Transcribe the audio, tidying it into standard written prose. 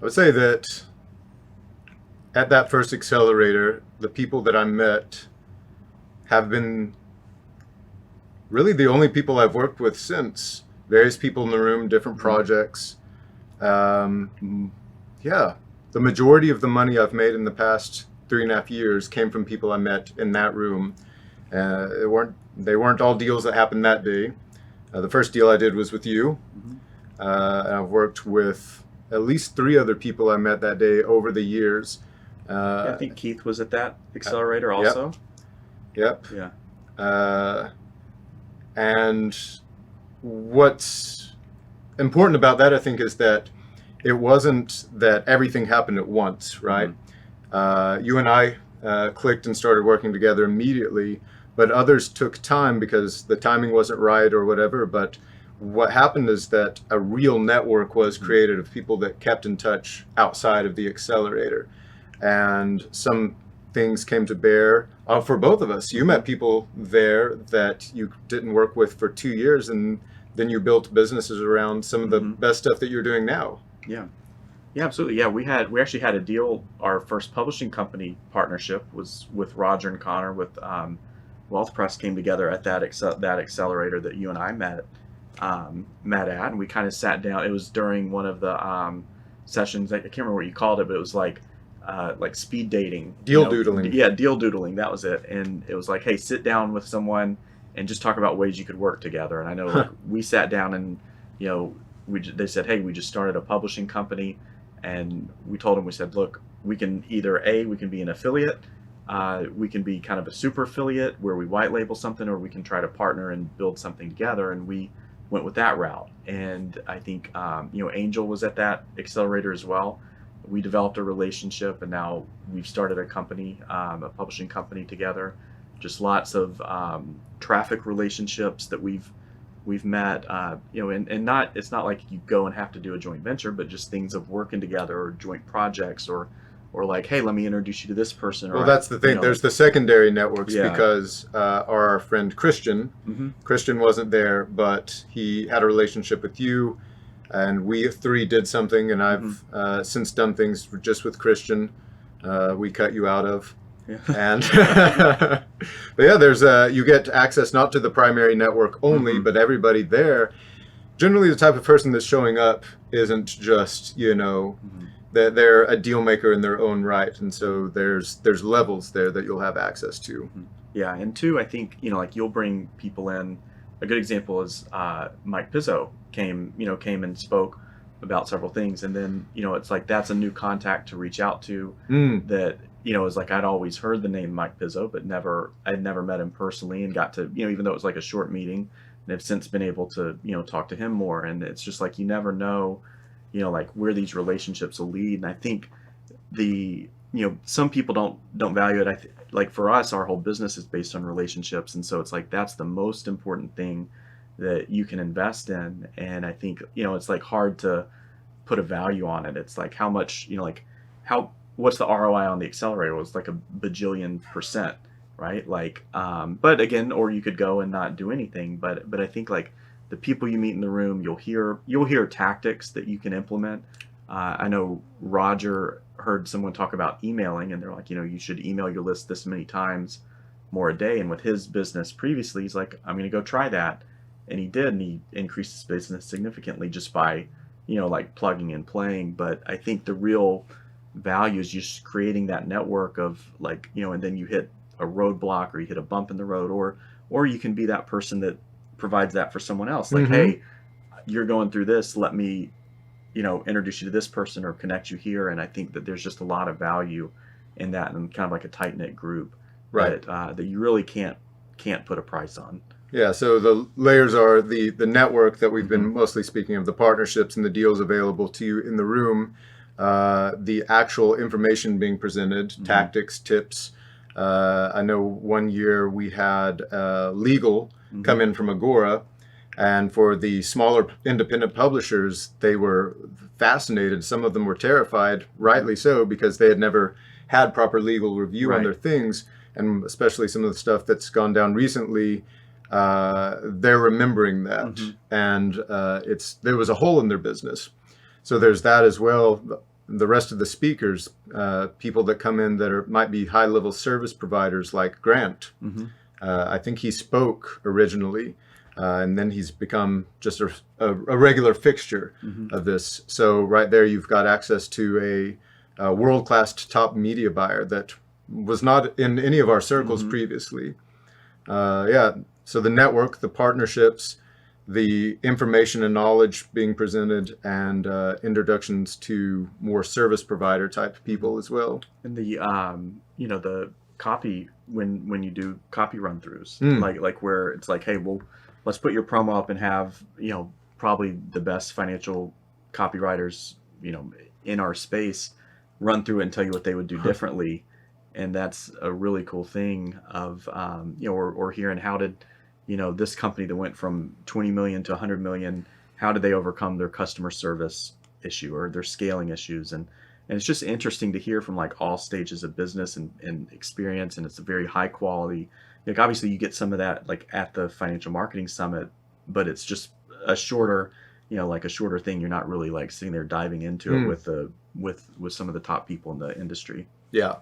I would say that at that first accelerator, the people that I met have been really the only people I've worked with since. Various people in the room, different projects. Yeah, the majority of the money I've made in the past 3.5 years came from people I met in that room. They weren't all deals that happened that day. The first deal I did was with you. And I've worked with at least 3 other people I met that day over the years. I think Keith was at that accelerator also. Yep. Yeah. And what's important about that, I think, is that it wasn't that everything happened at once, right? You and I clicked and started working together immediately, but others took time because the timing wasn't right or whatever. But what happened is that a real network was created of people that kept in touch outside of the accelerator. And some things came to bear for both of us. You met people there that you didn't work with for 2 years, and then you built businesses around some of the best stuff that you're doing now. Yeah, absolutely. Yeah, we actually had a deal. Our first publishing company partnership was with Roger and Connor with Wealth Press, came together at that accelerator that you and I met at, and we kind of sat down. It was during one of the sessions. I can't remember what you called it, but it was like speed dating, Doodling. Yeah, deal doodling. That was it. And it was like, hey, sit down with someone and just talk about ways you could work together. And I know we sat down and they said, hey, we just started a publishing company, and we told them, we said, look, we can either we can be an affiliate, we can be kind of a super affiliate where we white label something, or we can try to partner and build something together. And we went with that route. And I think Angel was at that accelerator as well. We developed a relationship, and now we've started a company, a publishing company together. Just lots of traffic relationships that we've met, and it's not like you go and have to do a joint venture, but just things of working together or joint projects, or like, hey, let me introduce you to this person. Well, that's the thing. There's the secondary networks, because our friend Christian wasn't there, but he had a relationship with you, and we 3 did something, and I've since done things just with Christian. We cut you out of. And but yeah, there's you get access not to the primary network only, but everybody there. Generally, the type of person that's showing up isn't just that they're a deal maker in their own right, and so there's levels there that you'll have access to. Yeah, and 2, I think like you'll bring people in. A good example is Mike Pizzo came and spoke about several things, and then it's like that's a new contact to reach out to that. It's like I'd always heard the name Mike Pizzo, but I'd never met him personally, and got to, even though it was like a short meeting, and have since been able to, talk to him more. And it's just like, you never know, like where these relationships will lead. And I think some people don't value it. Like for us, our whole business is based on relationships. And so it's like, that's the most important thing that you can invest in. And I think, it's like hard to put a value on it. It's like how much, what's the ROI on the accelerator? Well, it's like a bajillion %, right? Like, but again, or you could go and not do anything. But I think like the people you meet in the room, you'll hear tactics that you can implement. I know Roger heard someone talk about emailing, and they're like, you should email your list this many times more a day. And with his business previously, he's like, I'm going to go try that. And he did, and he increased his business significantly just by, like plugging and playing. But I think the real value is just creating that network of like, and then you hit a roadblock or you hit a bump in the road, or you can be that person that provides that for someone else. Like, hey, you're going through this, let me, introduce you to this person or connect you here. And I think that there's just a lot of value in that, and kind of like a tight knit group, right? That you really can't put a price on. Yeah, so the layers are the network that we've been mostly speaking of, the partnerships and the deals available to you in the room, the actual information being presented, tactics, tips. I know one year we had legal come in from Agora, and for the smaller independent publishers, they were fascinated. Some of them were terrified, rightly so, because they had never had proper legal review on their things, and especially some of the stuff that's gone down recently. They're remembering that, and there was a hole in their business. So there's that as well. the rest of the speakers, people that come in that might be high-level service providers like Grant. Mm-hmm. I think he spoke originally, and then he's become just a regular fixture Mm-hmm. of this. So right there, you've got access to a world-class top media buyer that was not in any of our circles Mm-hmm. previously. Yeah, so the network, the partnerships, the information and knowledge being presented, and introductions to more service provider type people as well. And the the copy when you do copy run throughs, Mm. like where it's like, hey, well, let's put your promo up and have probably the best financial copywriters in our space run through it and tell you what they would do differently. And that's a really cool thing of or hearing how did this company that went from 20 million to 100 million, how did they overcome their customer service issue or their scaling issues? And it's just interesting to hear from like all stages of business and experience, and it's a very high quality. Like obviously you get some of that like at the Financial Marketing Summit, but it's just a shorter, like a shorter thing. You're not really like sitting there diving into it with some of the top people in the industry. Yeah.